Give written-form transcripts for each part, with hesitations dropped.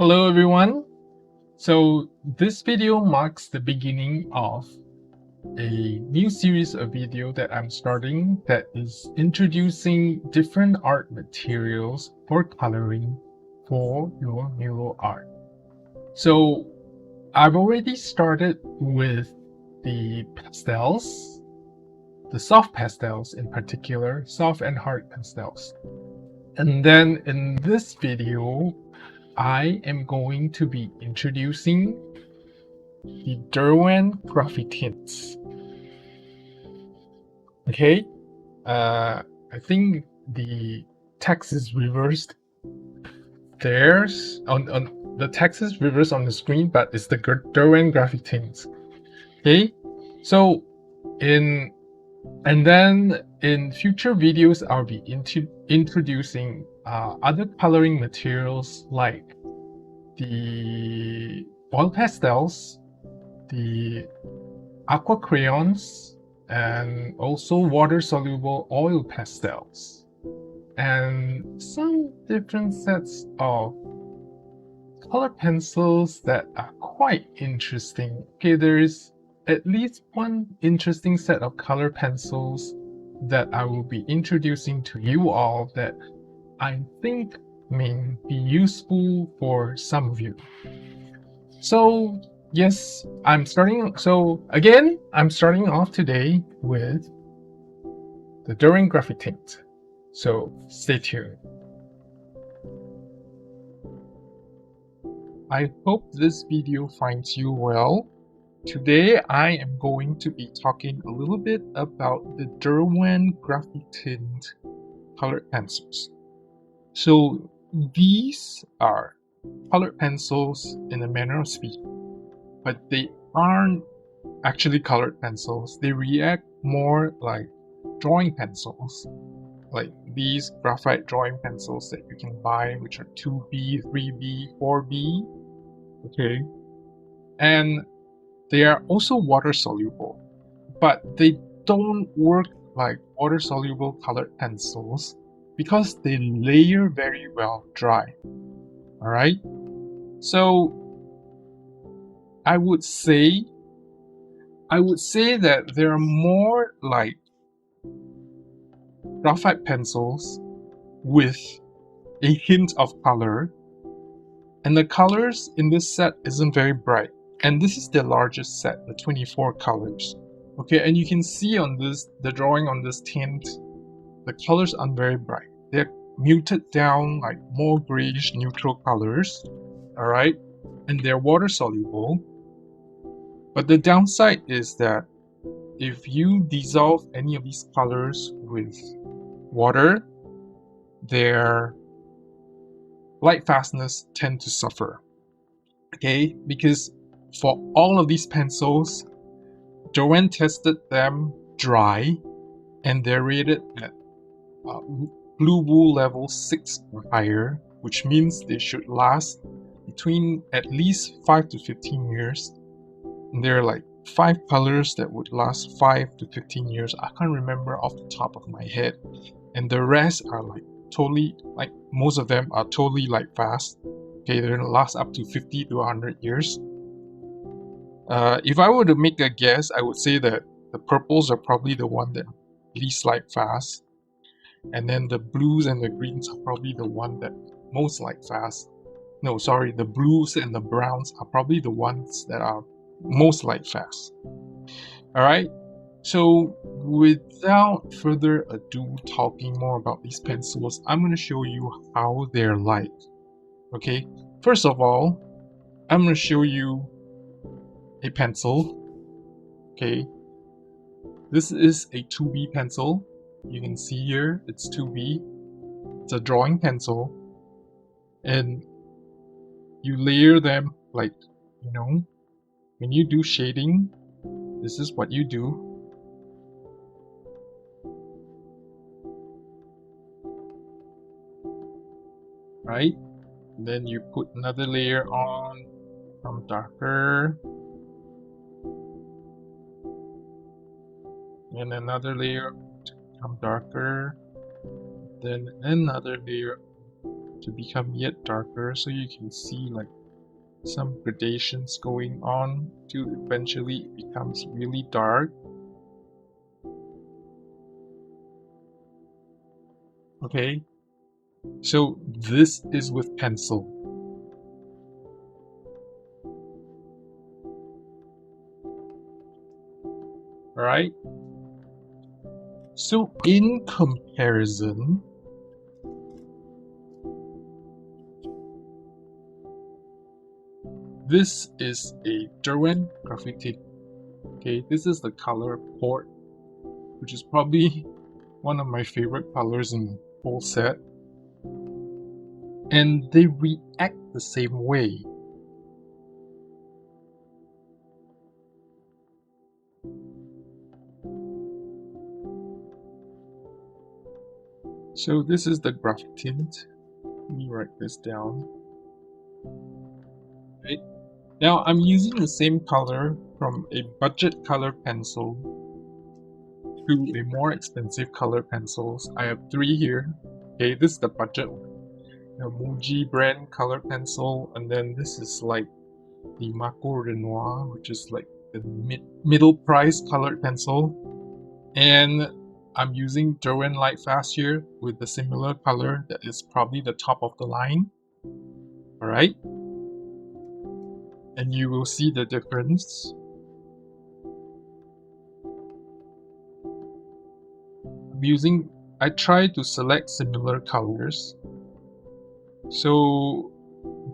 Hello everyone. So this video marks the beginning of a new series of video that I'm starting that is introducing different art materials for coloring for your Neuroart. So I've already started with the pastels, the soft pastels in particular, soft and hard pastels. And then in this video, I am going to be introducing the Derwent Graphitints. Okay, I think the text is reversed. There's on the text is reversed on the screen, but it's the Derwent Graphitints. Okay, so and then in future videos, I'll be introducing other coloring materials like the oil pastels, the aqua crayons, and also water-soluble oil pastels, and some different sets of color pencils that are quite interesting. Okay, there is at least one interesting set of color pencils that I will be introducing to you all that I think may be useful for some of you. So yes, I'm starting off today with the Derwent Graphitint. So stay tuned. I hope this video finds you well. Today I am going to be talking a little bit about the Derwent Graphitint colored pencils. So these are colored pencils in a manner of speaking, but they aren't actually colored pencils. They react more like drawing pencils, like these graphite drawing pencils that you can buy, which are 2B, 3B, 4B. Okay, and they are also water soluble, but they don't work like water soluble colored pencils because they layer very well dry. All right, so I would say that they're more like graphite pencils with a hint of color, and the colors in this set isn't very bright, and this is the largest set, the 24 colors. Okay, and you can see on the drawing on this tint, the colors aren't very bright. They're muted down, like more grayish neutral colors. All right, and they're water soluble, but the downside is that if you dissolve any of these colors with water, their light fastness tend to suffer. Okay, because for all of these pencils, Derwent tested them dry, and they're rated at blue wool level 6 or higher, which means they should last between at least 5 to 15 years. And there are like 5 colors that would last 5 to 15 years. I can't remember off the top of my head. And the rest are like totally, like most of them are totally light fast. Okay, they're gonna last up to 50 to 100 years. If I were to make a guess, I would say that the purples are probably the one that least light fast, and then the blues and the greens are probably the one that most light fast. No, sorry, the blues and the browns are probably the ones that are most light fast. All right, so without further ado talking more about these pencils, I'm going to show you how they're like. Okay, first of all, I'm going to show you a pencil. Okay, this is a 2B pencil. You can see here it's 2B. It's a drawing pencil, and you layer them like, you know, when you do shading, this is what you do. Right? And then you put another layer on, some darker, and another layer to become darker, then another layer to become yet darker, so you can see like some gradations going on till eventually it becomes really dark. Okay, so this is with pencil. Alright, so in comparison, this is a Derwent Graphitint. Okay, this is the color Port, which is probably one of my favorite colors in the whole set. And they react the same way. So this is the Graphitint. Let me write this down. Right. Now I'm using the same color from a budget color pencil to a more expensive color pencils. I have 3 here. Okay, this is the budget one. The Muji brand color pencil, and then this is like the Marco Renoir, which is like the middle price colored pencil. And I'm using Derwent Light Fast here with the similar color that is probably the top of the line. Alright? And you will see the difference. I try to select similar colors. So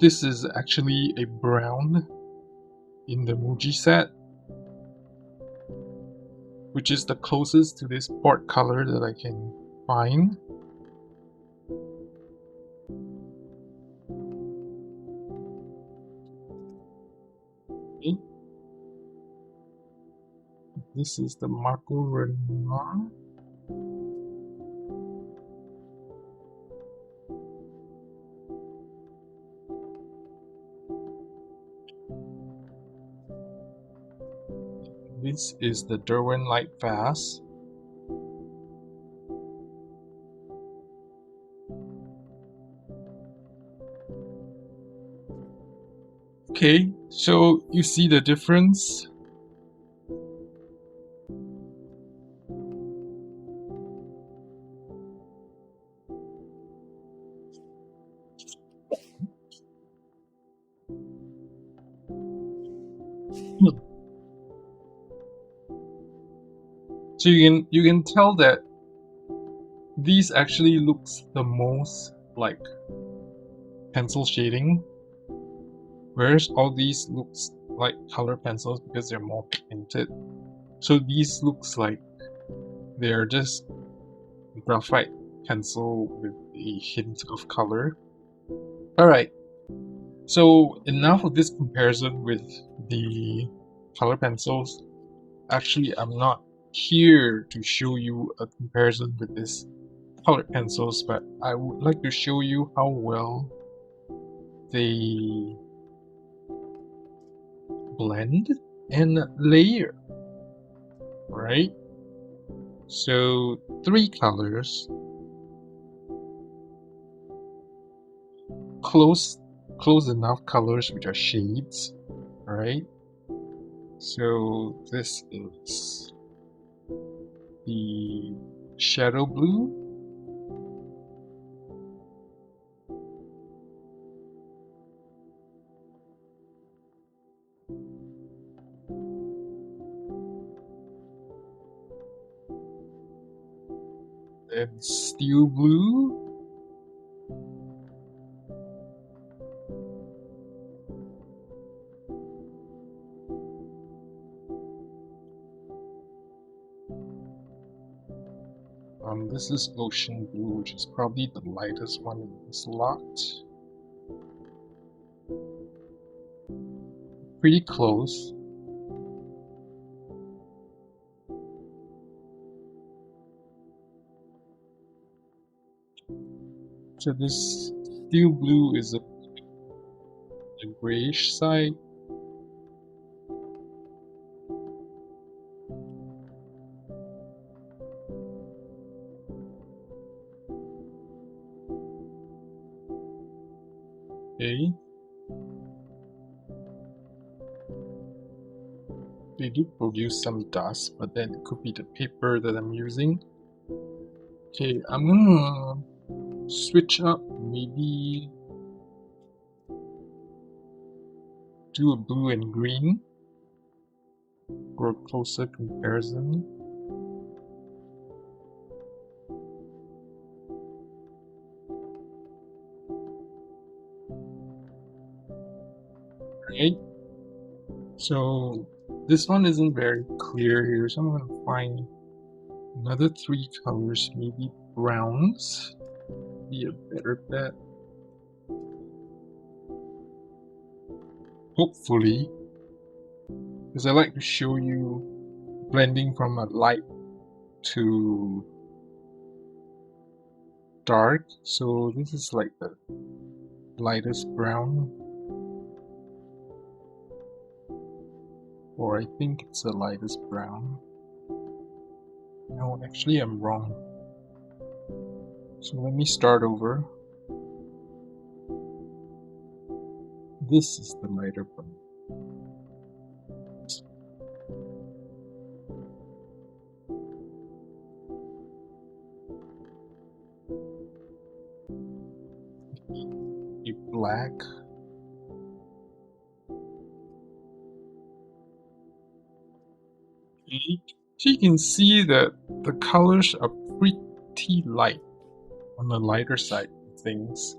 this is actually a brown in the Muji set, which is the closest to this port color that I can find. Okay. This is the Marco Renoir. This is the Derwent Light Fast. Okay, so you see the difference? So you can tell that these actually looks the most like pencil shading, whereas all these looks like color pencils because they're more pigmented. So these looks like they're just graphite pencil with a hint of color. Alright, so enough of this comparison with the color pencils. Actually, I'm not here to show you a comparison with this colored pencils, but I would like to show you how well they blend and layer. Right? So 3 colors, close enough colors which are shades. Alright, so this is the shadow blue, and steel blue, this is ocean blue, which is probably the lightest one in this lot. Pretty close. So this steel blue is the grayish side. Okay. They do produce some dust, but then it could be the paper that I'm using. Okay, I'm gonna switch up, maybe do a blue and green for a closer comparison. Right? So this one isn't very clear here, so I'm gonna find another 3 colors, maybe browns, be a better bet. Hopefully, because I like to show you blending from a light to dark. So this is like the lightest brown, or I think it's the lightest brown. No, actually I'm wrong. So let me start over. This is the lighter brown. A black. Okay. So you can see that the colors are pretty light, on the lighter side of things.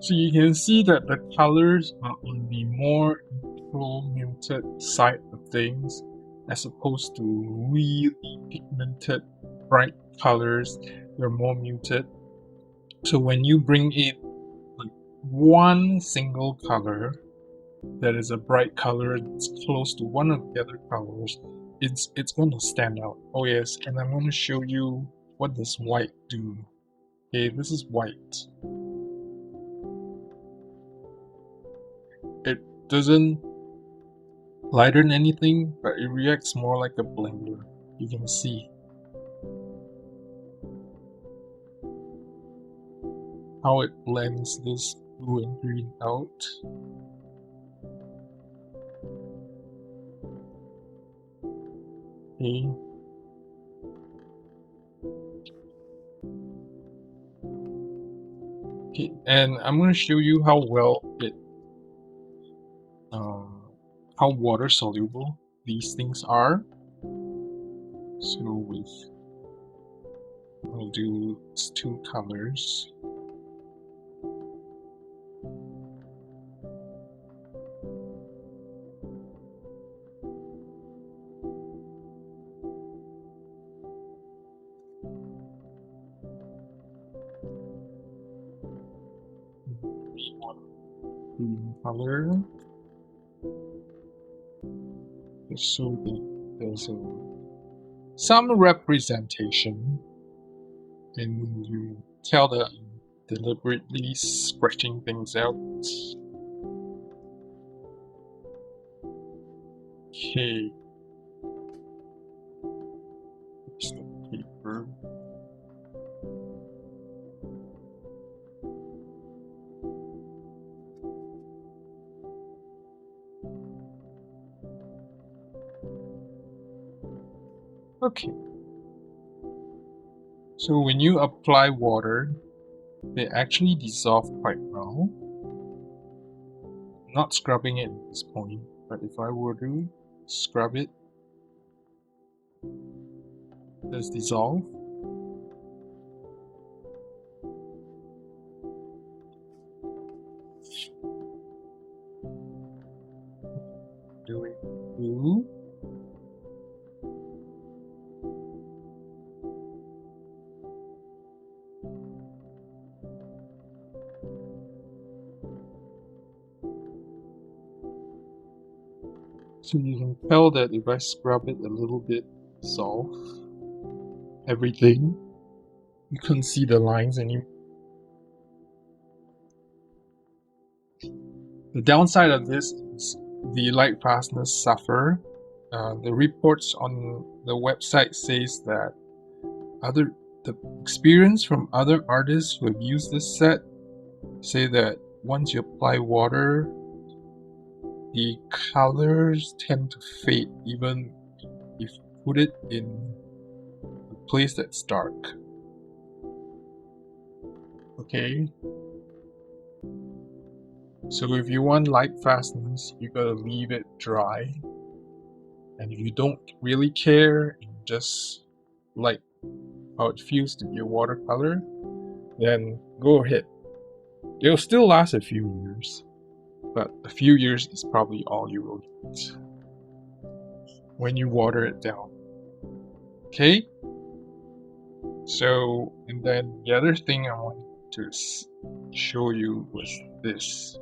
So you can see that the colors are on the more neutral, muted side of things, as opposed to really pigmented, bright colors. They're more muted. So when you bring in like one single color that is a bright color that's close to one of the other colors, it's going to stand out. Oh yes, and I'm going to show you what does white do. Okay, this is white. It doesn't lighten anything, but it reacts more like a blender. You can see how it blends this blue and green out. Okay. Okay, and I'm going to show you how well it, how water soluble these things are. So we'll do 2 colors. Green color. Just so that there's some representation, and you tell that I'm deliberately scratching things out. Okay. Here's the paper. Okay. So when you apply water, they actually dissolve quite well. I'm not scrubbing it at this point, but if I were to scrub it, it does dissolve. Doing blue. So you can tell that if I scrub it a little bit, dissolve everything. You couldn't see the lines anymore. The downside of this is the light fastness suffer. The reports on the website says that other the experience from other artists who have used this set say that once you apply water, the colors tend to fade even if you put it in a place that's dark. Okay, so if you want light fastness, you gotta leave it dry. And if you don't really care, and just like how it feels to be a watercolor, then go ahead. It'll still last a few years, but a few years is probably all you will get when you water it down. Okay? So, and then the other thing I wanted to show you was this.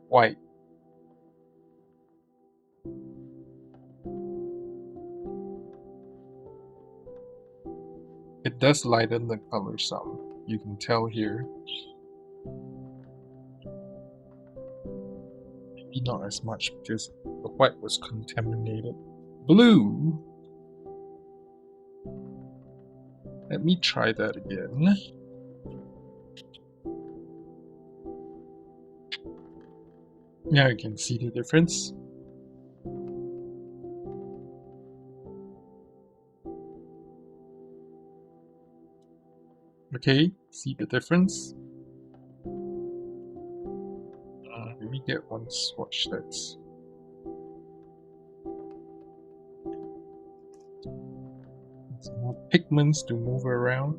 White. It does lighten the color some. You can tell here. Maybe not as much because the white was contaminated. Blue. Let me try that again. Now you can see the difference. Okay, see the difference? Let me get one swatch that's some more pigments to move around.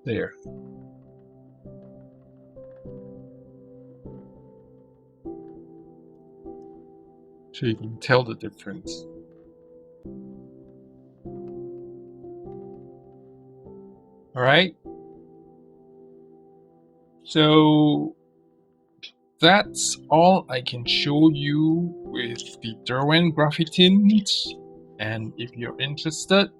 There. So you can tell the difference. Alright? So that's all I can show you with the Derwent Graphitint. And if you're interested,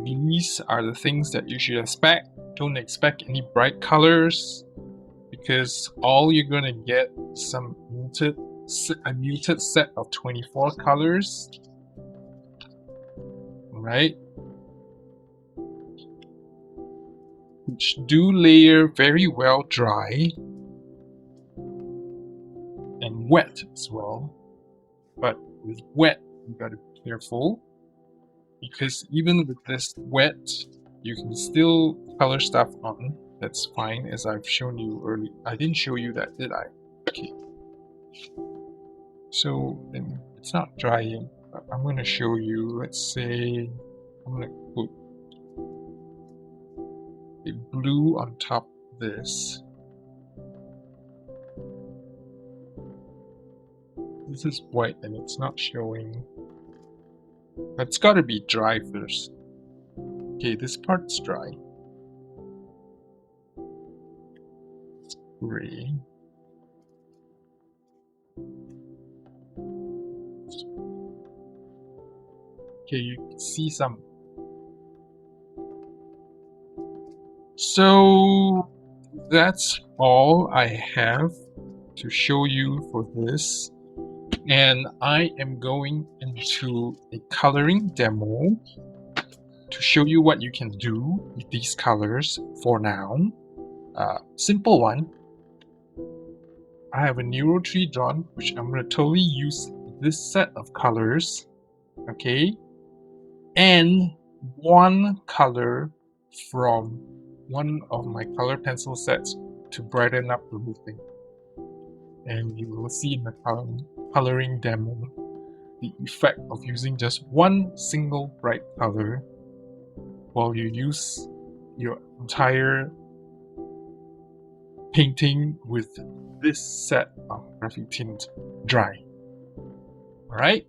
these are the things that you should expect. Don't expect any bright colors, because all you're gonna get is a muted set of 24 colors. Right? Which do layer very well dry and wet as well. But with wet, you gotta be careful, because even with this wet, you can still color stuff on. That's fine, as I've shown you earlier. I didn't show you that, did I? Okay. So then it's not drying. But I'm gonna show you. Let's say I'm gonna put a blue on top of this. This is white and it's not showing. But it's gotta be dry first. Okay, this part's dry. It's gray. Okay, you can see some. So that's all I have to show you for this. And I am going into a coloring demo to show you what you can do with these colors for now. Simple one. I have a Neuroart tree drawn, which I'm going to totally use this set of colors. Okay. And one color from one of my color pencil sets to brighten up the whole thing. And you will see in the coloring demo the effect of using just one single bright color while you use your entire painting with this set of Graphitint dry. Alright?